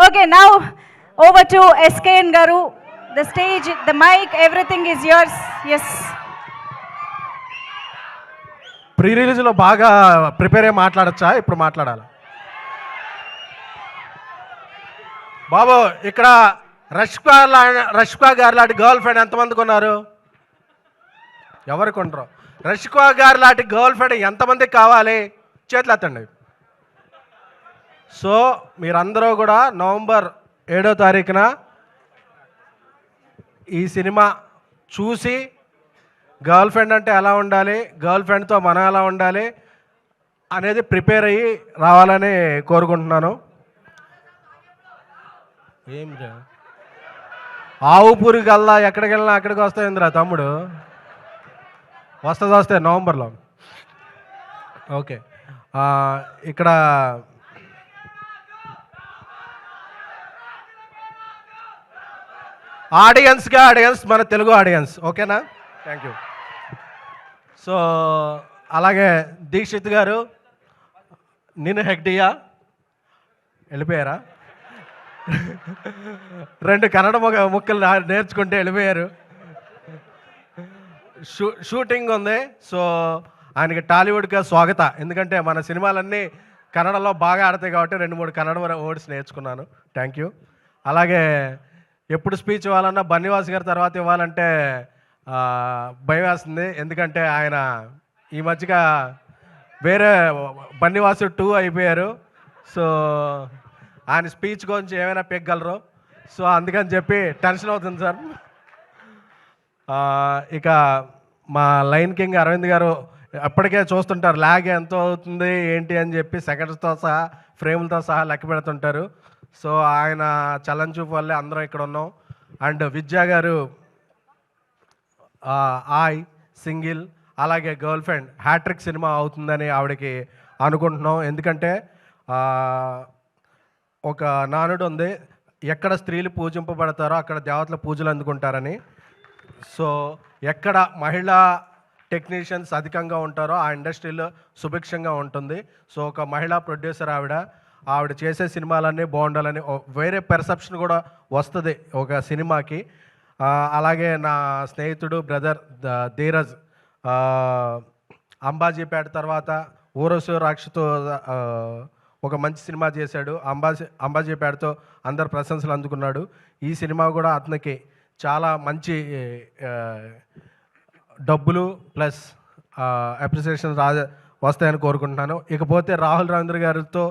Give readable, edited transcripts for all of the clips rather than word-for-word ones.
Okay, now over to SKN Garu. The stage, the mic, everything is yours. Yes. ప్రీ రిలీజ్లో బాగా prepare అయ్యి మాట్లాడచ్చా? ఇప్పుడు మాట్లాడాలి. బాబు ఇక్కడ రష్కా గారు లాంటి గర్ల్ ఫ్రెండ్ ఎంతమందికి ఉన్నారు? ఎవరికి ఉండరు? రష్కా గారు లాంటి గర్ల్ ఫ్రెండ్ ఎంతమందికి కావాలి? చేతులు ఎత్తండి. సో మీరందరూ కూడా నవంబర్ 7వ తారీఖున ఈ సినిమా చూసి గర్ల్ ఫ్రెండ్ అంటే ఎలా ఉండాలి, గర్ల్ ఫ్రెండ్తో మనం ఎలా ఉండాలి అనేది ప్రిపేర్ అయ్యి రావాలని కోరుకుంటున్నాను. ఏం ఆవు పూరికల్లా ఎక్కడికి వెళ్ళినా అక్కడికి వస్తాయిందిరా తమ్ముడు. వస్తే నవంబర్లో. ఓకే, ఇక్కడ ఆడియన్స్ మన తెలుగు ఆడియన్స్, ఓకేనా? Thank you. సో అలాగే దీక్షిత్ గారు, నేను హెగ్డియా వెళ్ళిపోయారా? 2 కన్నడ ముక్కలు నేర్చుకుంటే వెళ్ళిపోయారు. షూటింగ్ ఉంది. సో ఆయనకి టాలీవుడ్గా స్వాగత. ఎందుకంటే మన సినిమాలన్నీ కన్నడలో బాగా ఆడతాయి కాబట్టి 2-3 కన్నడ వర్డ్స్ నేర్చుకున్నాను. Thank you. అలాగే ఎప్పుడు స్పీచ్ ఇవ్వాలన్నా బన్నివాస్ గారి తర్వాత ఇవ్వాలంటే భయం వేస్తుంది. ఎందుకంటే ఆయన ఈ మధ్యగా వేరే బన్నివాసు 2 అయిపోయారు. సో ఆయన స్పీచ్ గురించి ఏమైనా పెగ్గలరు. సో అందుకని చెప్పి టెన్షన్ అవుతుంది సార్. ఇక మా లైన్ కింగ్ అరవింద్ గారు అప్పటికే చూస్తుంటారు ల్యాగ్ ఎంతో అవుతుంది ఏంటి అని చెప్పి సెకండ్స్తో సహా ఫ్రేములతో సహా లెక్క పెడుతుంటారు. సో ఆయన చలన్ చూపు వల్లే అందరం ఇక్కడ ఉన్నాం. అండ్ విద్యా గారు ఆయ్ సింగిల్, అలాగే గర్ల్ ఫ్రెండ్ హ్యాట్రిక్ సినిమా అవుతుందని ఆవిడకి అనుకుంటున్నాం. ఎందుకంటే ఒక నానుడు ఉంది, ఎక్కడ స్త్రీలు పూజింపబడతారో అక్కడ దేవతల పూజలు అందుకుంటారని. సో ఎక్కడ మహిళా టెక్నీషియన్స్ అధికంగా ఉంటారో ఆ ఇండస్ట్రీలో సుభిక్షంగా ఉంటుంది. సో ఒక మహిళా ప్రొడ్యూసర్ ఆవిడ చేసే సినిమాలన్నీ బాగుండాలని వేరే పెర్సెప్షన్ కూడా వస్తుంది ఒక సినిమాకి. అలాగే నా స్నేహితుడు బ్రదర్ ధీరజ్ అంబాజీపేట తర్వాత ఊరసు రాక్షతో ఒక మంచి సినిమా చేశాడు. అంబాజీపేటతో అందరు ప్రశంసలు అందుకున్నాడు. ఈ సినిమా కూడా అతనికి చాలా మంచి డబ్బులు ప్లస్ అప్రిసియేషన్ వస్తాయని కోరుకుంటున్నాను. ఇకపోతే రాహుల్ రవీంద్ర గారితో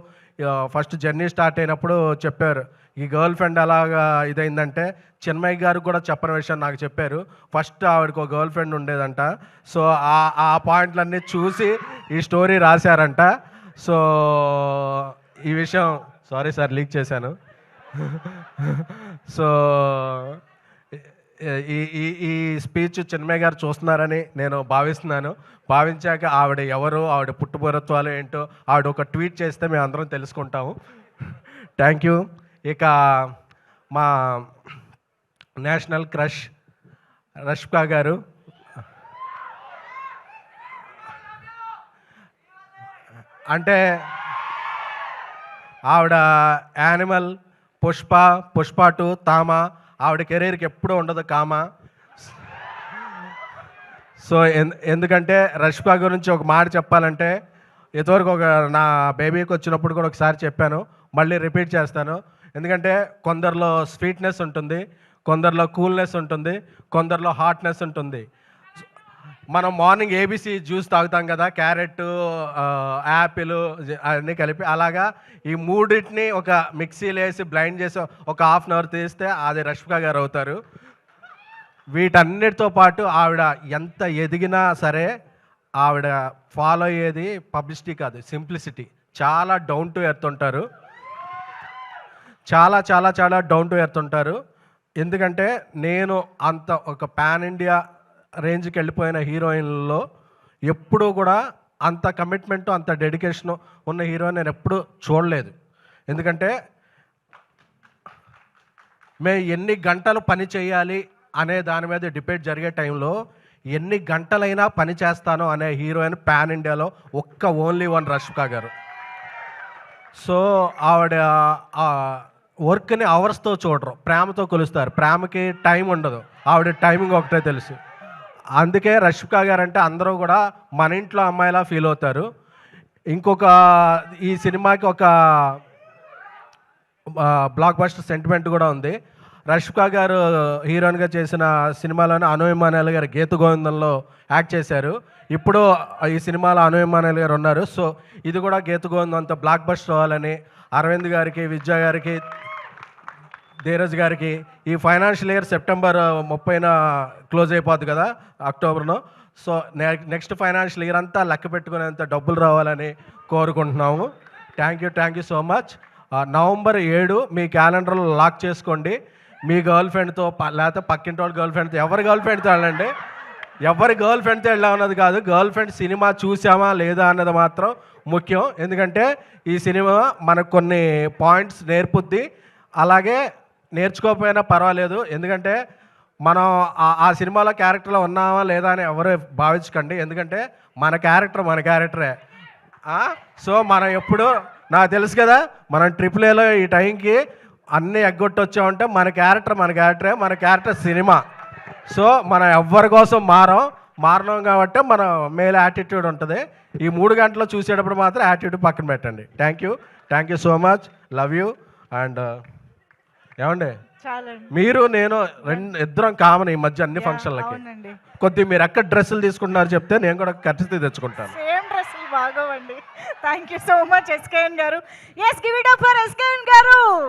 ఫస్ట్ జర్నీ స్టార్ట్ అయినప్పుడు చెప్పారు ఈ గర్ల్ ఫ్రెండ్ అలాగా ఇదైందంటే, చిన్మయ్ గారు కూడా చెప్పని విషయం నాకు చెప్పారు. ఫస్ట్ ఆవిడకి ఒక గర్ల్ ఫ్రెండ్ ఉండేదంట. సో ఆ పాయింట్లన్నీ చూసి ఈ స్టోరీ రాశారంట. సో ఈ విషయం సారీ సార్ లీక్ చేశాను. సో ఈ స్పీచ్ చిన్మయ్ గారు చూస్తున్నారని నేను భావించాక ఆవిడ ఎవరు, ఆవిడ పుట్టుపూర్వత్వాలు ఏంటో ఆవిడ ఒక ట్వీట్ చేస్తే మేము అందరం తెలుసుకుంటాము. Thank you. ఇక మా నేషనల్ క్రష్ రష్కా గారు, అంటే ఆవిడ యానిమల్, పుష్ప 2, తామ, ఆవిడ కెరీర్కి ఎప్పుడూ ఉండదు కామా. సో ఎందుకంటే రష్కా గురించి ఒక మాట చెప్పాలంటే, ఇంతవరకు నా బేబీకి వచ్చినప్పుడు కూడా ఒకసారి చెప్పాను, మళ్ళీ రిపీట్ చేస్తాను. ఎందుకంటే కొందరిలో స్వీట్నెస్ ఉంటుంది, కొందరిలో కూల్నెస్ ఉంటుంది, కొందరిలో హాట్నెస్ ఉంటుంది. మనం మార్నింగ్ ఏబీసీ జ్యూస్ తాగుతాం కదా, క్యారెట్, యాపిల్ అన్నీ కలిపి, అలాగా ఈ మూడింటిని ఒక మిక్సీలో వేసి బ్లైండ్ చేసి ఒక ½ అవర్ తీస్తే అది రష్మిక గారు అవుతారు. వీటన్నిటితో పాటు ఆవిడ ఎంత ఎదిగినా సరే ఆవిడ ఫాలో అయ్యేది పబ్లిసిటీ కాదు, సింప్లిసిటీ. చాలా డౌన్ టు ఎర్త్ ఉంటారు, చాలా చాలా చాలా డౌన్ టు ఎర్త్ ఉంటారు. ఎందుకంటే నేను అంత ఒక పాన్ ఇండియా రేంజ్కి వెళ్ళిపోయిన హీరోయిన్లలో ఎప్పుడూ కూడా అంత కమిట్మెంటు, అంత డెడికేషను ఉన్న హీరోయిన్ నేను ఎప్పుడూ చూడలేదు. ఎందుకంటే మేము ఎన్ని గంటలు పని చేయాలి అనే దాని మీద డిబేట్ జరిగే టైంలో ఎన్ని గంటలైనా పని చేస్తాను అనే హీరోయిన్ పాన్ ఇండియాలో ఓన్లీ వన్ రష్మిక గారు. సో ఆవిడ వర్క్ని అవర్స్తో చూడరు, ప్రేమతో కొలుస్తారు. ప్రేమకి టైం ఉండదు, ఆవిడ టైమింగ్ ఒకటే తెలుసు. అందుకే రష్మిక గారు అంటే అందరూ కూడా మన ఇంట్లో అమ్మాయిలా ఫీల్ అవుతారు. ఇంకొక ఈ సినిమాకి ఒక బ్లాక్ బస్టర్ సెంటిమెంట్ కూడా ఉంది. రష్మిక గారు హీరోయిన్గా చేసిన సినిమాలోనే అను ఇమ్మానుయేల్ గారు గీత గోవిందంలో యాక్ట్ చేశారు. ఇప్పుడు ఈ సినిమాలో అను ఇమ్మానుయేల్ గారు ఉన్నారు. సో ఇది కూడా గీత గోవిందం అంత బ్లాక్ బస్టర్ అవ్వాలని అరవింద్ గారికి, విద్యా గారికి, ధీరజ్ గారికి ఈ ఫైనాన్షియల్ ఇయర్ సెప్టెంబర్ 30న క్లోజ్ అయిపోద్ది కదా, అక్టోబర్లో. సో నెక్స్ట్ ఫైనాన్షియల్ ఇయర్ అంతా లెక్క పెట్టుకునేంత డబ్బులు రావాలని కోరుకుంటున్నాము. Thank you so much. November 7 మీ క్యాలెండర్లో లాక్ చేసుకోండి. మీ గర్ల్ ఫ్రెండ్తో లేకపోతే పక్కింటి వాళ్ళ గర్ల్ ఫ్రెండ్తో, ఎవరి గర్ల్ ఫ్రెండ్తో వెళ్ళండి. ఎవరి గర్ల్ ఫ్రెండ్తో వెళ్ళాం అన్నది కాదు, గర్ల్ ఫ్రెండ్ సినిమా చూసామా లేదా అన్నది మాత్రం ముఖ్యం. ఎందుకంటే ఈ సినిమా మనకు కొన్ని పాయింట్స్ నేర్పుద్ది. అలాగే నేర్చుకోకపోయినా పర్వాలేదు, ఎందుకంటే మనం ఆ సినిమాలో క్యారెక్టర్లో ఉన్నామా లేదా అని ఎవరు భావించకండి. ఎందుకంటే మన క్యారెక్టరే. సో మనం ఎప్పుడు, నాకు తెలుసు కదా, మనం AAAలో ఈ టైంకి అన్నీ ఎగ్గొట్టొచ్చామంటే మన క్యారెక్టర్ సినిమా. సో మనం ఎవ్వరి కోసం మారడం కాబట్టి మన మేల్ యాటిట్యూడ్ ఉంటుంది. ఈ 3 గంటలు చూసేటప్పుడు మాత్రం యాటిట్యూడ్ పక్కన పెట్టండి. Thank you so much. Love you. And ఏమండి, మీరు నేను ఇద్దరం కామన్ ఈ మధ్య అన్ని ఫంక్షన్లకి. కొద్దిగా మీరు ఎక్కడ డ్రెస్సులు తీసుకుంటున్నారు చెప్తే నేను కూడా ఖర్చు తెచ్చుకుంటాను. సేమ్ డ్రెస్సులు బాగోవండి. Thank you so much SKN గారు. Yes, give it up for SKN గారు.